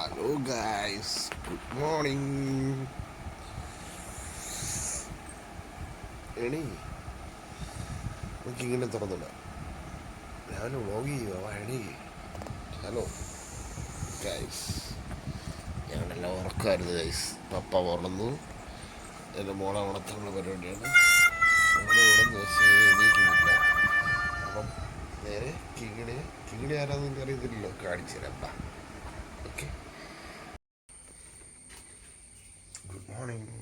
Hello guys, good morning. എണി നമുക്കിങ്ങനെ തുറന്നില്ല, രാവിലെ വ്ളോഗ് ചെയ്യുക. എണി. ഹലോ ഗായ്സ്, ഞങ്ങളെല്ലാം ഉറക്കമായിരുന്നു ഗൈസ്. പപ്പ ഉണർന്നു, എൻ്റെ മോളെ ഉണർത്തുന്ന പരിപാടിയാണ്. മോളെ ഉണർന്ന് പക്ഷേ എണീക്കുന്നില്ല. അപ്പം നേരെ കിങ്ങിണി ആരാന്ന് എനിക്ക് അറിയത്തില്ലല്ലോ, കാണിച്ചു തരാം. Okay, good morning.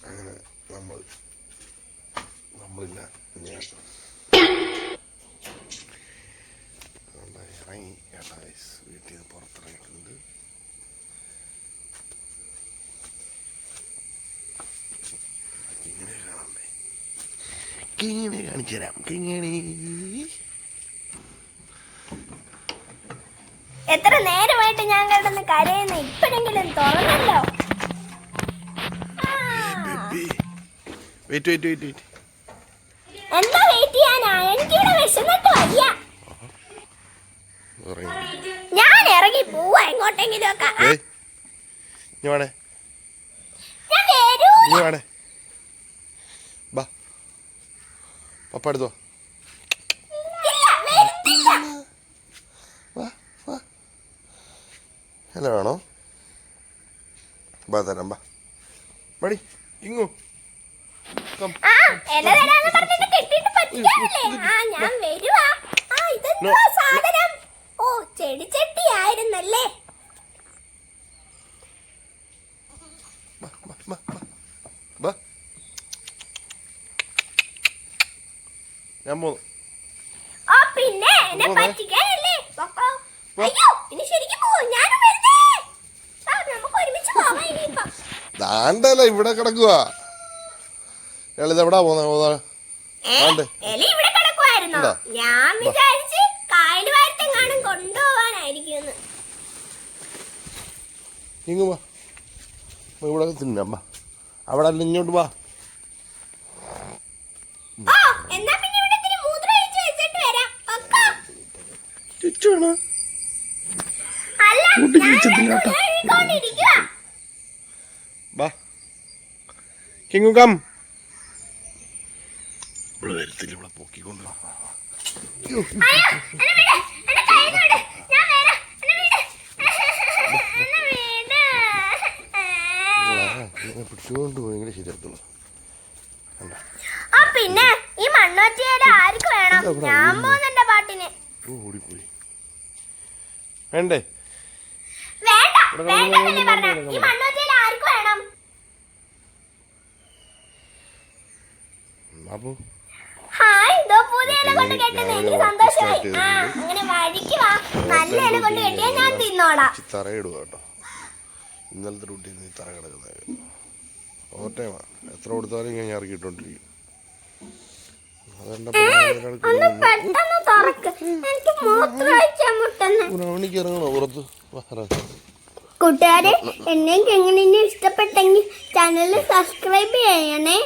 അങ്ങനെ നമ്മളില്ല, ഞാൻ ഇറങ്ങി കേട്ടാ. വീട്ടിൽ നിന്ന് പുറത്തിറങ്ങിയിട്ടുണ്ട്. കിങ്ങിണി കാണണ്ടേ? കിങ്ങിണി കാണിച്ചു തരാം. കിങ്ങിണി എത്ര നേരമായിട്ട് ഞാൻ കിടന്ന് കരയുന്നു, ഇപ്പോഴെങ്കിലും തുറന്നല്ലോ. എന്താ വെയിറ്റ് ചെയ്യാനാ? എനിക്കിവിടെ വിശന്നിട്ട് വയ്യ. ഞാൻ ഇറങ്ങി പോവാ എങ്ങോട്ടെങ്കിലും ഒക്കെ. പപ്പ എടുത്തോ. ഹലോ വേണോ? ബാ തരാം. ബാ മടി ഇങ്ങോ. ഓ, ചെടിച്ചട്ടി ആയിരുന്നല്ലേ. ഞാൻ പോന്നു. പിന്നെ എന്നെ പറ്റിക്കാനല്ലേ? അയ്യോ, ഇനി ശരിക്കും പോവും. ഞാനും വരുന്നേ. നമുക്ക് ഒരുമിച്ച് പോവാം ഇനിയിപ്പം. ദാണ്ടല്ല ഇവിടെ കിടക്കുക. എവിടാ പോന്നെ? എലി ഇവിടെ കിടക്കുവായിരുന്നോ? ഞാൻ വിചാരിച്ച് കായല് വാരത്തെങ്ങാനും കൊണ്ടുപോവാനായിരിക്കും. ഇങ്ങ് വാ, ഇവിടെ തിന്നാം. അവിടെ അല്ല, ഇങ്ങോട്ട് വാ. എന്നാ പിന്നെ ഇവിടെ ഇത്തിരി മൂത്രം ഒഴിച്ച് വെച്ചിട്ട് വരാം. വരത്തില്ല, ഇവിടെ പൊക്കിക്കൊണ്ട് പിടിച്ചുകൊണ്ട് പോയി ശരിയാത്തുള്ളൂ. പിന്നെ ഈ മണ്ണോച്ചിയുടെ ആർക്ക് വേണം? ഞാൻ പോകുന്നുണ്ട് പാട്ടിന്. ഓടിപ്പോയി. വേണ്ടേ? ഈ മണ്ണോച്ചിയുടെ ആർക്ക് വേണം? ഹായ്, ഇതോ പുതിയ ഇല കൊണ്ട് കെട്ടുന്ന. എനിക്ക് സന്തോഷമായി. അങ്ങനെ വഴിക്ക് വാ, നല്ല ഇല കൊണ്ട് കെട്ടിയാ ഞാൻ തിന്നോളാം. തറയിടുക കേട്ടോ. ഇന്നലത്തെ റൂട്ടിൽ നിന്ന് തറ കിടക്കുന്നത് ഓവർ ടൈമാ. എത്ര കൊടുത്താലും ഇങ്ങനെ ഞാൻ ഇറക്കിയിട്ടോണ്ടിരിക്കും. ഇറങ്ങണോ പുറത്ത്? കൂട്ടുകാരെ, എന്നെ എങ്ങനെ ഇഷ്ടപ്പെട്ടെങ്കിൽ ചാനൽ സബ്സ്ക്രൈബ് ചെയ്യണേ.